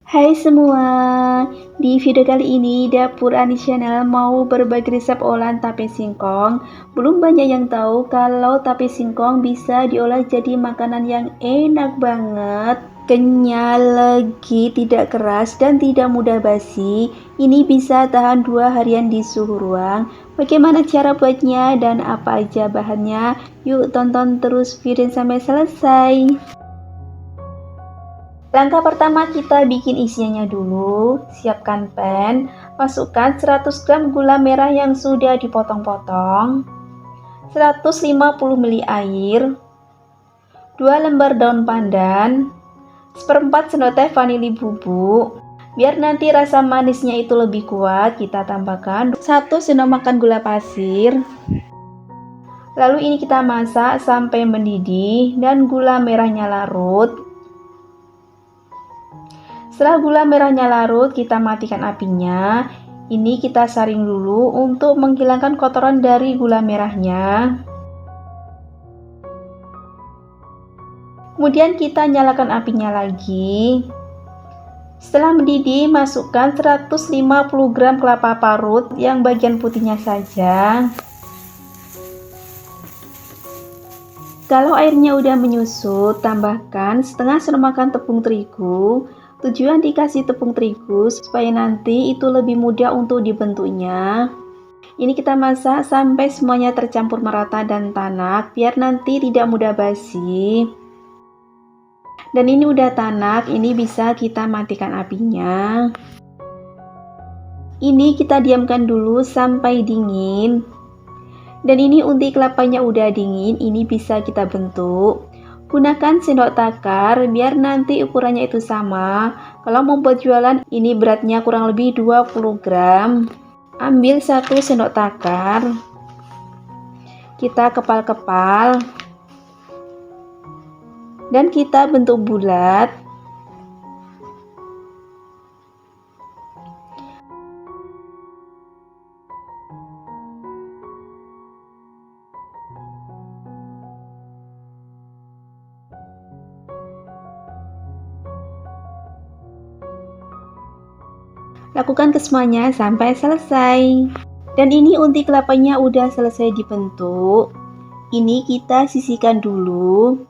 Hai semua, di video kali ini Dapur Ani Channel mau berbagi resep olahan tape singkong. Belum banyak yang tahu kalau tape singkong bisa diolah jadi makanan yang enak banget, kenyal, legit, tidak keras, dan tidak mudah basi. Ini bisa tahan 2 harian di suhu ruang. Bagaimana cara buatnya dan apa aja bahannya? Yuk tonton terus video sampai selesai. Langkah pertama, kita bikin isiannya dulu. Siapkan pan, masukkan 100 gram gula merah yang sudah dipotong-potong, 150 ml air, 2 lembar daun pandan, seperempat sendok teh vanili bubuk. Biar nanti rasa manisnya itu lebih kuat, kita tambahkan 1 sendok makan gula pasir. Lalu ini kita masak sampai mendidih dan gula merahnya larut. Setelah gula merahnya larut, kita matikan apinya. Ini kita saring dulu untuk menghilangkan kotoran dari gula merahnya. Kemudian kita nyalakan apinya lagi. Setelah mendidih, masukkan 150 gram kelapa parut yang bagian putihnya saja. Kalau airnya udah menyusut, tambahkan setengah sendok makan tepung terigu. Tujuan dikasih tepung terigu supaya nanti itu lebih mudah untuk dibentuknya. Ini kita masak sampai semuanya tercampur merata dan tanak, biar nanti tidak mudah basi. Dan ini udah tanak, ini bisa kita matikan apinya. Ini kita diamkan dulu sampai dingin. Dan ini unti kelapanya udah dingin, ini bisa kita bentuk. Gunakan sendok takar biar nanti ukurannya itu sama. Kalau mau buat jualan, ini beratnya kurang lebih 20 gram. Ambil 1 sendok takar. Kita kepal-kepal. Dan kita bentuk bulat. Lakukan kesemuanya sampai selesai. Dan ini unti kelapanya udah selesai dibentuk. Ini kita sisihkan dulu.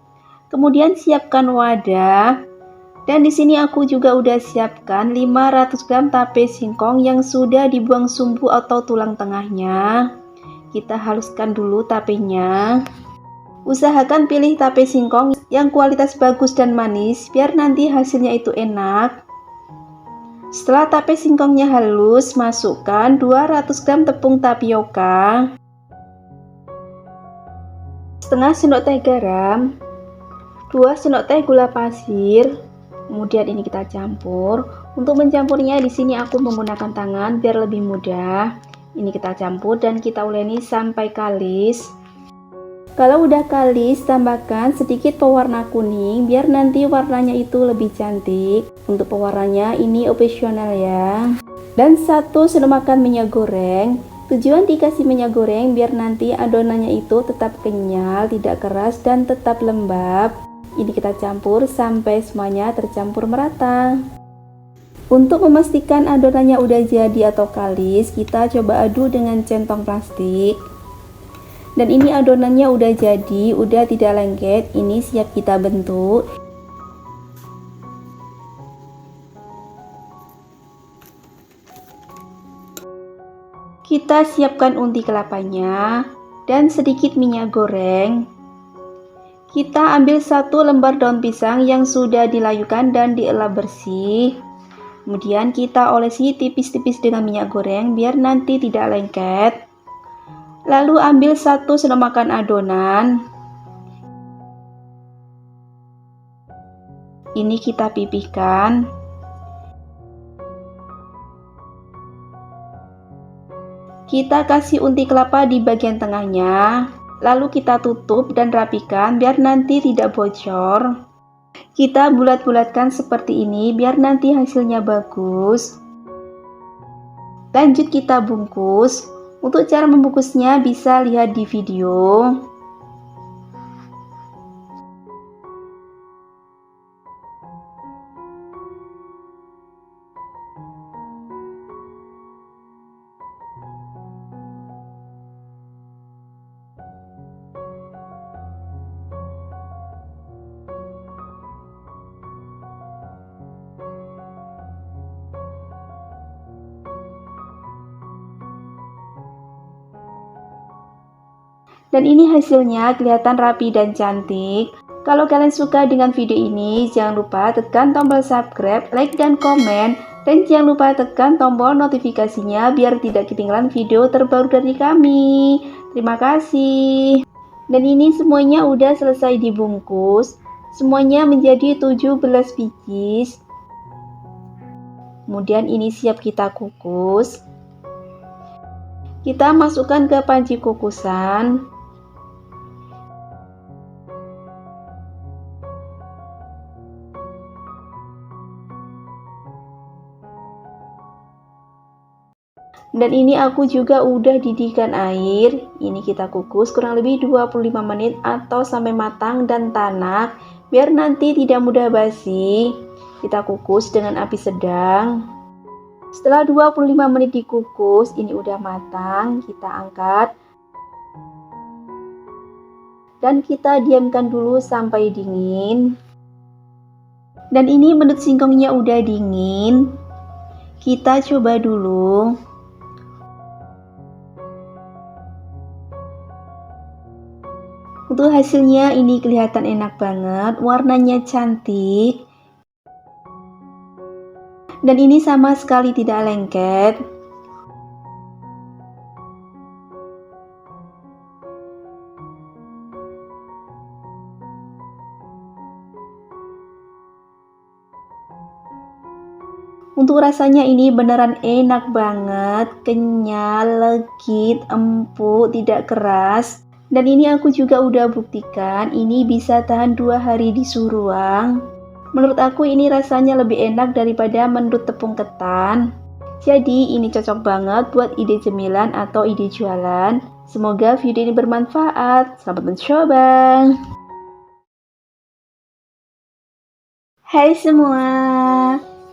Kemudian siapkan wadah. Dan di sini aku juga udah siapkan 500 gram tape singkong yang sudah dibuang sumbu atau tulang tengahnya. Kita haluskan dulu tapenya. Usahakan pilih tape singkong yang kualitas bagus dan manis biar nanti hasilnya itu enak. Setelah tape singkongnya halus, masukkan 200 gram tepung tapioka, setengah sendok teh garam, 2 sendok teh gula pasir. Kemudian ini kita campur. Untuk mencampurnya di sini aku menggunakan tangan biar lebih mudah. Ini kita campur dan kita uleni sampai kalis. Kalau udah kalis, tambahkan sedikit pewarna kuning biar nanti warnanya itu lebih cantik. Untuk pewarnanya ini opsional ya. Dan 1 sendok makan minyak goreng. Tujuan dikasih minyak goreng biar nanti adonannya itu tetap kenyal, tidak keras dan tetap lembab. Ini kita campur sampai semuanya tercampur merata. Untuk memastikan adonannya udah jadi atau kalis, kita coba aduk dengan centong plastik. Dan ini adonannya udah jadi, udah tidak lengket, ini siap kita bentuk. Kita siapkan unti kelapanya dan sedikit minyak goreng. Kita ambil 1 lembar daun pisang yang sudah dilayukan dan dielap bersih. Kemudian kita olesi tipis-tipis dengan minyak goreng biar nanti tidak lengket. Lalu ambil 1 sendok makan adonan. Ini kita pipihkan. Kita kasih unti kelapa di bagian tengahnya. Lalu kita tutup dan rapikan biar nanti tidak bocor. Kita bulat-bulatkan seperti ini biar nanti hasilnya bagus. Lanjut kita bungkus. Untuk cara membungkusnya bisa lihat di video. Dan ini hasilnya kelihatan rapi dan cantik. Kalau kalian suka dengan video ini, jangan lupa tekan tombol subscribe, like, dan komen. Dan jangan lupa tekan tombol notifikasinya biar tidak ketinggalan video terbaru dari kami. Terima kasih. Dan ini semuanya udah selesai dibungkus. Semuanya menjadi 17 biji. Kemudian ini siap kita kukus. Kita masukkan ke panci kukusan. Dan ini aku juga udah didihkan air. Ini kita kukus kurang lebih 25 menit atau sampai matang dan tanak, biar nanti tidak mudah basi. Kita kukus dengan api sedang. Setelah 25 menit dikukus, ini udah matang, kita angkat. Dan kita diamkan dulu sampai dingin. Dan ini menurut singkongnya udah dingin. Kita coba dulu. Untuk hasilnya ini kelihatan enak banget, warnanya cantik. Dan ini sama sekali tidak lengket. Untuk rasanya ini beneran enak banget, kenyal, legit, empuk, tidak keras. Dan ini aku juga udah buktikan, ini bisa tahan 2 hari di suhu ruang. Menurut aku ini rasanya lebih enak daripada mendut tepung ketan. Jadi ini cocok banget buat ide cemilan atau ide jualan. Semoga video ini bermanfaat. Selamat mencoba. Hai semua.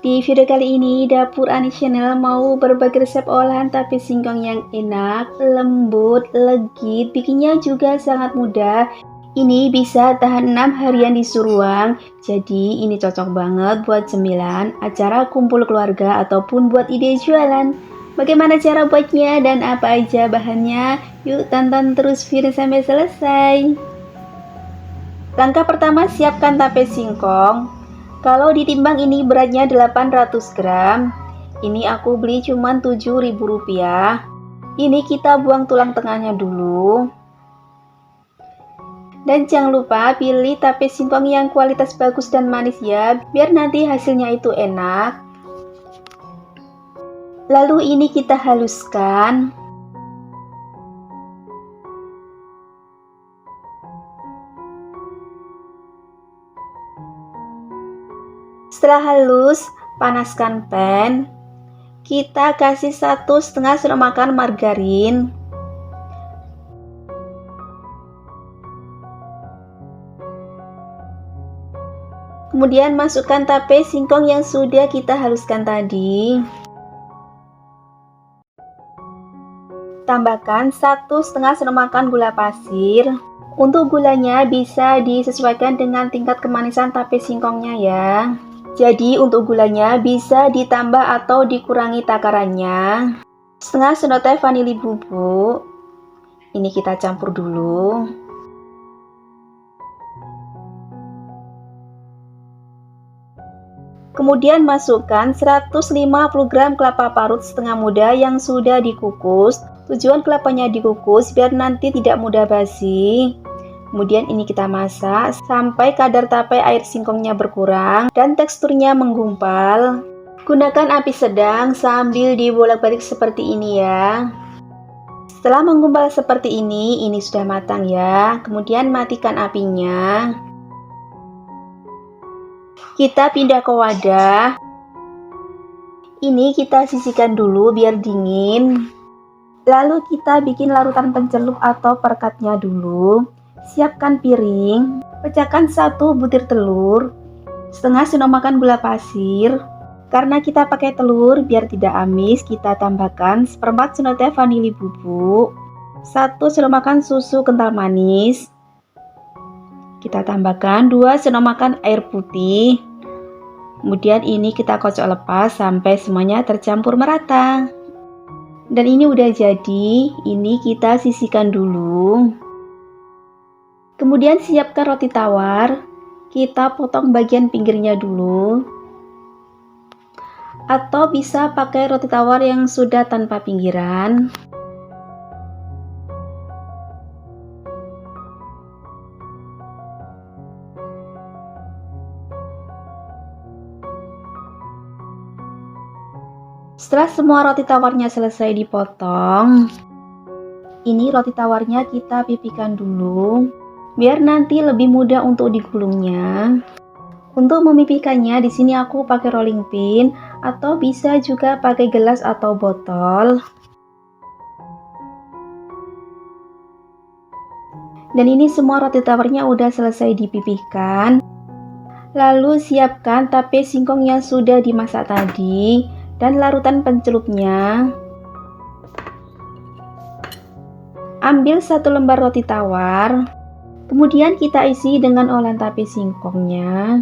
Di video kali ini Dapur Ani Channel mau berbagi resep olahan tape singkong yang enak, lembut, legit, bikinnya juga sangat mudah. Ini bisa tahan 6 harian di suhu ruang, jadi ini cocok banget buat cemilan, acara kumpul keluarga ataupun buat ide jualan. Bagaimana cara buatnya dan apa aja bahannya? Yuk tonton terus video sampai selesai. Langkah pertama, siapkan tape singkong. Kalau ditimbang ini beratnya 800 gram. Ini aku beli cuman Rp7.000. Ini kita buang tulang tengahnya dulu. Dan jangan lupa pilih tape singkong yang kualitas bagus dan manis ya, biar nanti hasilnya itu enak. Lalu ini kita haluskan. Setelah halus, panaskan pan. Kita kasih 1,5 sendok makan margarin. Kemudian masukkan tape singkong yang sudah kita haluskan tadi. Tambahkan 1,5 sendok makan gula pasir. Untuk gulanya bisa disesuaikan dengan tingkat kemanisan tape singkongnya ya. Jadi untuk gulanya bisa ditambah atau dikurangi takarannya. Setengah sendok teh vanili bubuk. Ini kita campur dulu. Kemudian masukkan 150 gram kelapa parut setengah muda yang sudah dikukus. Tujuan kelapanya dikukus biar nanti tidak mudah basi. Kemudian ini kita masak sampai kadar tape air singkongnya berkurang dan teksturnya menggumpal. Gunakan api sedang sambil dibolak-balik seperti ini ya. Setelah menggumpal seperti ini sudah matang ya. Kemudian matikan apinya. Kita pindah ke wadah. Ini kita sisihkan dulu biar dingin. Lalu kita bikin larutan pencelup atau perekatnya dulu. Siapkan piring, pecahkan 1 butir telur, setengah sendok makan gula pasir. Karena kita pakai telur biar tidak amis, kita tambahkan 1/4 sendok teh vanili bubuk, 1 sendok makan susu kental manis. Kita tambahkan 2 sendok makan air putih. Kemudian ini kita kocok lepas sampai semuanya tercampur merata. Dan ini udah jadi, ini kita sisihkan dulu. Kemudian siapkan roti tawar, kita potong bagian pinggirnya dulu. Atau bisa pakai roti tawar yang sudah tanpa pinggiran. Setelah semua roti tawarnya selesai dipotong, ini roti tawarnya kita pipihkan dulu, biar nanti lebih mudah untuk digulungnya. Untuk memipihkannya, di sini aku pakai rolling pin atau bisa juga pakai gelas atau botol. Dan ini semua roti tawarnya udah selesai dipipihkan. Lalu siapkan tape singkong yang sudah dimasak tadi dan larutan pencelupnya. Ambil 1 lembar roti tawar, kemudian kita isi dengan olahan tape singkongnya.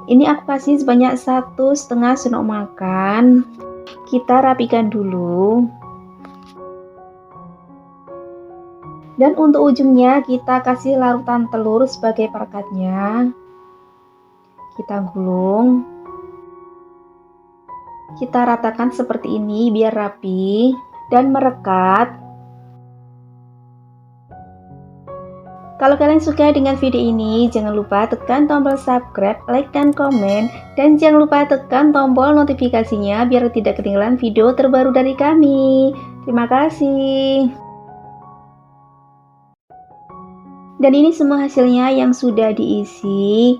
Ini aku kasih sebanyak 1,5 sendok makan. Kita rapikan dulu. Dan untuk ujungnya kita kasih larutan telur sebagai perekatnya. Kita gulung. Kita ratakan seperti ini biar rapi dan merekat. Kalau kalian suka dengan video ini, jangan lupa tekan tombol subscribe, like, dan komen. Dan jangan lupa tekan tombol notifikasinya biar tidak ketinggalan video terbaru dari kami. Terima kasih. Dan ini semua hasilnya yang sudah diisi.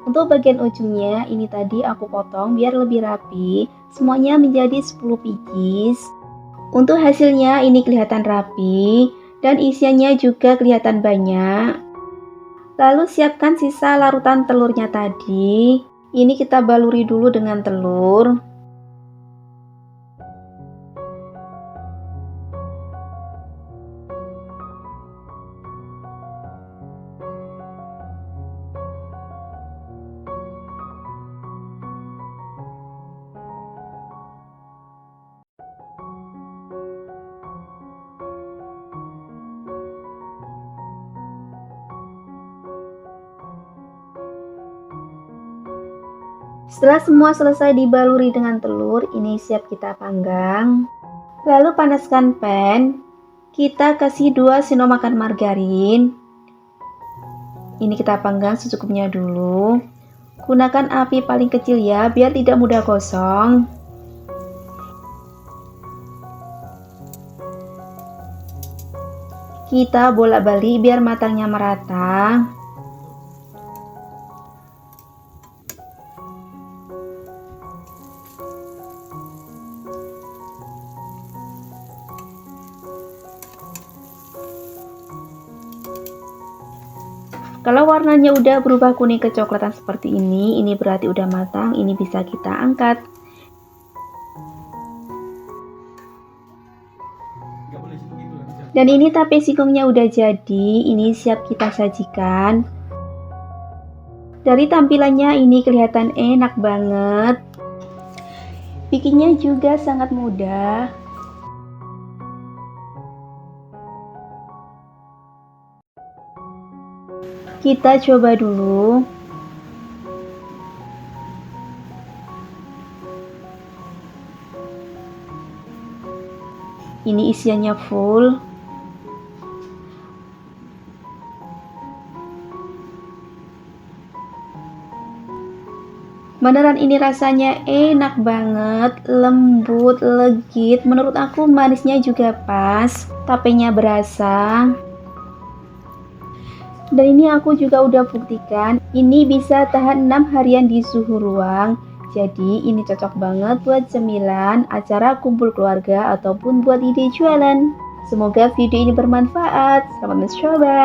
Untuk bagian ujungnya, ini tadi aku potong biar lebih rapi. Semuanya menjadi 10 pieces. Untuk hasilnya ini kelihatan rapi. Dan isiannya juga kelihatan banyak. Lalu siapkan sisa larutan telurnya tadi. Ini kita baluri dulu dengan telur. Setelah semua selesai dibaluri dengan telur, ini siap kita panggang. Lalu panaskan pan. Kita kasih 2 sendok makan margarin. Ini kita panggang secukupnya dulu. Gunakan api paling kecil ya, biar tidak mudah gosong. Kita bolak-balik biar matangnya merata. Kalau warnanya udah berubah kuning kecoklatan seperti ini berarti udah matang, ini bisa kita angkat. Dan ini tape singkongnya udah jadi, ini siap kita sajikan. Dari tampilannya ini kelihatan enak banget. Bikinnya juga sangat mudah. Kita coba dulu. Ini isiannya full. Beneran ini rasanya enak banget, lembut, legit. Menurut aku manisnya juga pas, tapenya berasa. Dan ini aku juga udah buktikan, ini bisa tahan 6 harian di suhu ruang. Jadi ini cocok banget buat cemilan, acara kumpul keluarga, ataupun buat ide jualan. Semoga video ini bermanfaat. Selamat mencoba.